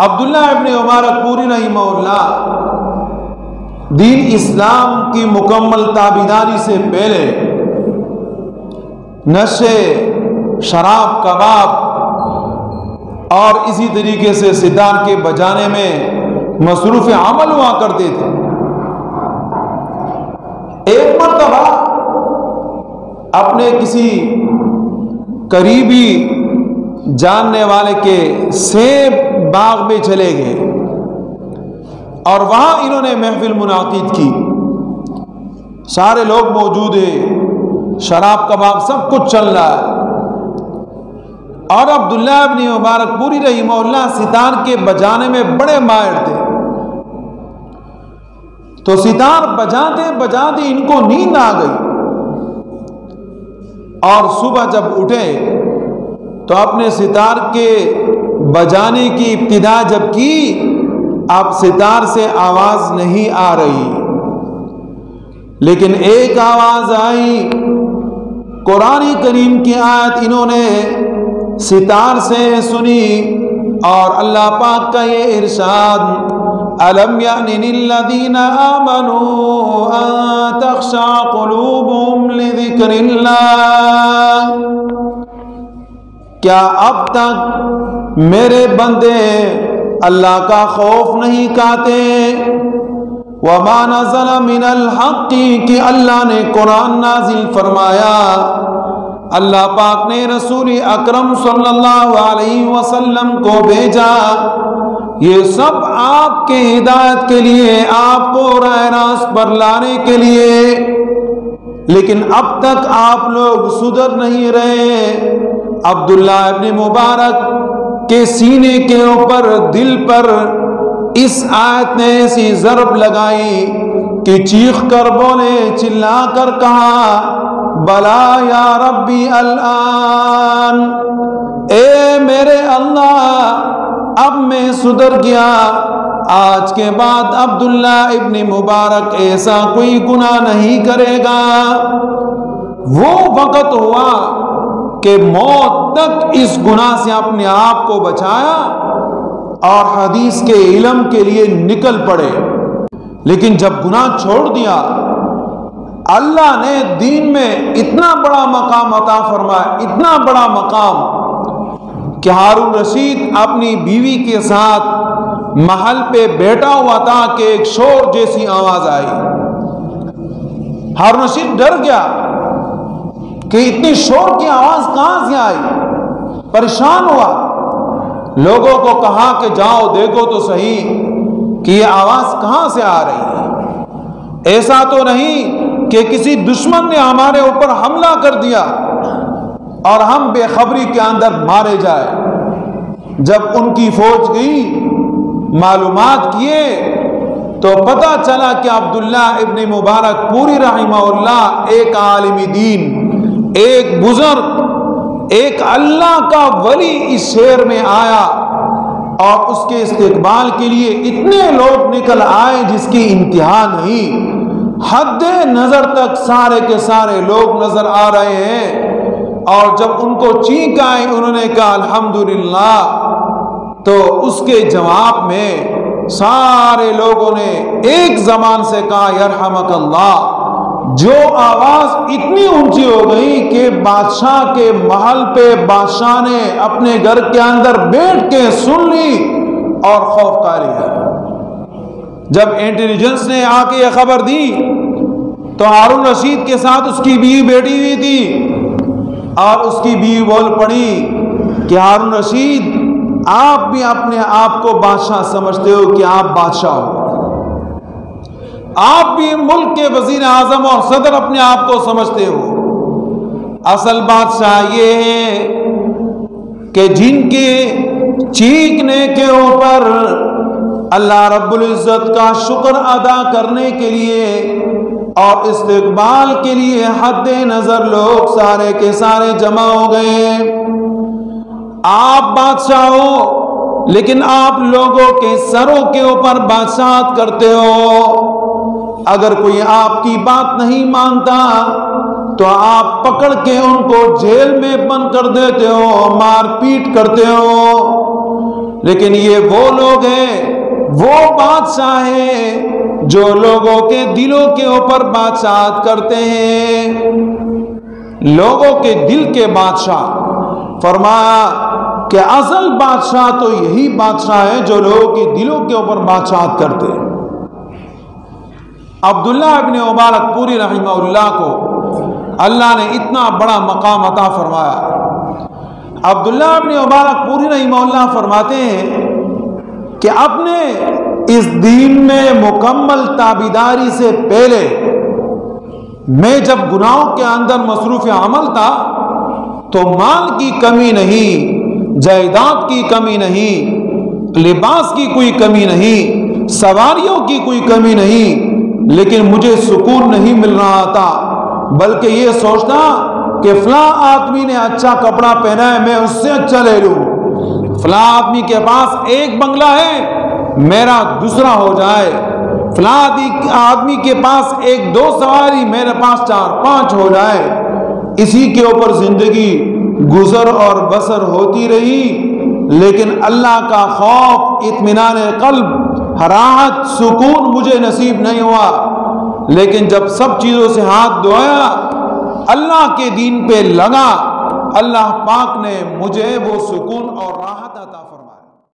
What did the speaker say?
عبداللہ ابن مبارک پوری رحمہ اللہ دین اسلام کی مکمل تابعداری سے پہلے نشے، شراب، کباب اور اسی طریقے سے ستار کے بجانے میں مصروف عمل ہوا کرتے تھے۔ ایک مرتبہ اپنے کسی قریبی جاننے والے کے سیب باغ میں چلے گئے اور وہاں انہوں نے محفل منعقد کی، سارے لوگ موجود ہیں، شراب کباب سب کچھ چل رہا ہے، اور عبداللہ ابن مبارک پوری رحمہ اللہ ستار کے بجانے میں بڑے ماہر تھے۔ تو ستار بجاتے بجاتے ان کو نیند آ گئی، اور صبح جب اٹھے تو اپنے ستار کے بجانے کی ابتدا جب کی، اب ستار سے آواز نہیں آ رہی، لیکن ایک آواز آئی، قرآن کریم کی آیت انہوں نے ستار سے سنی، اور اللہ پاک کا یہ ارشاد، أَلَمْ يَأْنِ لِلَّذِينَ آمَنُوا أَن تَخْشَعَ قُلُوبُهُمْ لِذِكْرِ اللَّهِ، کیا اب تک میرے بندے اللہ کا خوف نہیں کھاتے؟ وَمَا نَزَلَ مِنَ الْحَقِّ، کہ اللہ نے قرآن نازل فرمایا، اللہ پاک نے رسول اکرم صلی اللہ علیہ وسلم کو بھیجا، یہ سب آپ کے ہدایت کے لیے، آپ کو راہ راست پر لانے کے لیے، لیکن اب تک آپ لوگ سدھر نہیں رہے۔ عبداللہ ابن مبارک کے سینے کے اوپر، دل پر اس آیت نے ایسی ضرب لگائی کہ چیخ کر بولے، چلا کر کہا، بلا یا ربی الآن، اے میرے اللہ اب میں سدھر گیا، آج کے بعد عبداللہ ابن مبارک ایسا کوئی گناہ نہیں کرے گا۔ وہ وقت ہوا کہ موت تک اس گناہ سے اپنے آپ کو بچایا اور حدیث کے علم کے لیے نکل پڑے، لیکن جب گناہ چھوڑ دیا، اللہ نے دین میں اتنا بڑا مقام عطا فرمایا، اتنا بڑا مقام کہ ہارون رشید اپنی بیوی کے ساتھ محل پہ بیٹھا ہوا تھا کہ ایک شور جیسی آواز آئی، ہارون رشید ڈر گیا کہ اتنی شور کی آواز کہاں سے آئی، پریشان ہوا، لوگوں کو کہا کہ جاؤ دیکھو تو صحیح کہ یہ آواز کہاں سے آ رہی ہے، ایسا تو نہیں کہ کسی دشمن نے ہمارے اوپر حملہ کر دیا اور ہم بے خبری کے اندر مارے جائے۔ جب ان کی فوج گئی، معلومات کیے تو پتہ چلا کہ عبداللہ ابن مبارک پوری رحمہ اللہ ایک عالم دین، ایک بزرگ، ایک اللہ کا ولی اس شہر میں آیا، اور اس کے استقبال کے لیے اتنے لوگ نکل آئے جس کی انتہا نہیں، حد نظر تک سارے کے سارے لوگ نظر آ رہے ہیں، اور جب ان کو چینک آئی انہوں نے کہا الحمدللہ، تو اس کے جواب میں سارے لوگوں نے ایک زبان سے کہا یرحمک اللہ۔ جو آواز اتنی اونچی ہو گئی کہ بادشاہ کے محل پہ بادشاہ نے اپنے گھر کے اندر بیٹھ کے سن لی اور خوف کھا لیا۔ جب انٹیلیجنس نے آ کے یہ خبر دی تو ہارون رشید کے ساتھ اس کی بیوی بیٹھی ہوئی تھی، اور اس کی بیوی بول پڑی کہ ہارون رشید آپ بھی اپنے آپ کو بادشاہ سمجھتے ہو کہ آپ بادشاہ ہو، آپ بھی ملک کے وزیر اعظم اور صدر اپنے آپ کو سمجھتے ہو، اصل بادشاہ یہ ہے کہ جن کے چیخنے کے اوپر اللہ رب العزت کا شکر ادا کرنے کے لیے اور استقبال کے لیے حد نظر لوگ سارے کے سارے جمع ہو گئے۔ آپ بادشاہ ہو، لیکن آپ لوگوں کے سروں کے اوپر بادشاہت کرتے ہو، اگر کوئی آپ کی بات نہیں مانتا تو آپ پکڑ کے ان کو جیل میں بند کر دیتے ہو، مار پیٹ کرتے ہو، لیکن یہ وہ لوگ ہیں، وہ بادشاہ ہیں جو لوگوں کے دلوں کے اوپر بادشاہت کرتے ہیں، لوگوں کے دل کے بادشاہ۔ فرمایا کہ اصل بادشاہ تو یہی بادشاہ ہے جو لوگوں کے دلوں کے اوپر بادشاہت کرتے ہیں۔ عبداللہ ابن مبارک پوری رحمہ اللہ کو اللہ نے اتنا بڑا مقام عطا فرمایا۔ عبداللہ ابن مبارک پوری رحمہ اللہ فرماتے ہیں کہ اپنے اس دین میں مکمل تابعداری سے پہلے میں جب گناہوں کے اندر مصروف عمل تھا تو مال کی کمی نہیں، جائیداد کی کمی نہیں، لباس کی کوئی کمی نہیں، سواریوں کی کوئی کمی نہیں، لیکن مجھے سکون نہیں مل رہا تھا، بلکہ یہ سوچتا کہ فلاں آدمی نے اچھا کپڑا پہنا ہے، میں اس سے اچھا لے لوں، فلاں آدمی کے پاس ایک بنگلہ ہے میرا دوسرا ہو جائے، فلاں آدمی کے پاس ایک دو سواری میرے پاس 4-5 ہو جائے۔ اسی کے اوپر زندگی گزر اور بسر ہوتی رہی، لیکن اللہ کا خوف، اطمینان قلب، راحت، سکون مجھے نصیب نہیں ہوا۔ لیکن جب سب چیزوں سے ہاتھ دھویا، اللہ کے دین پہ لگا، اللہ پاک نے مجھے وہ سکون اور راحت عطا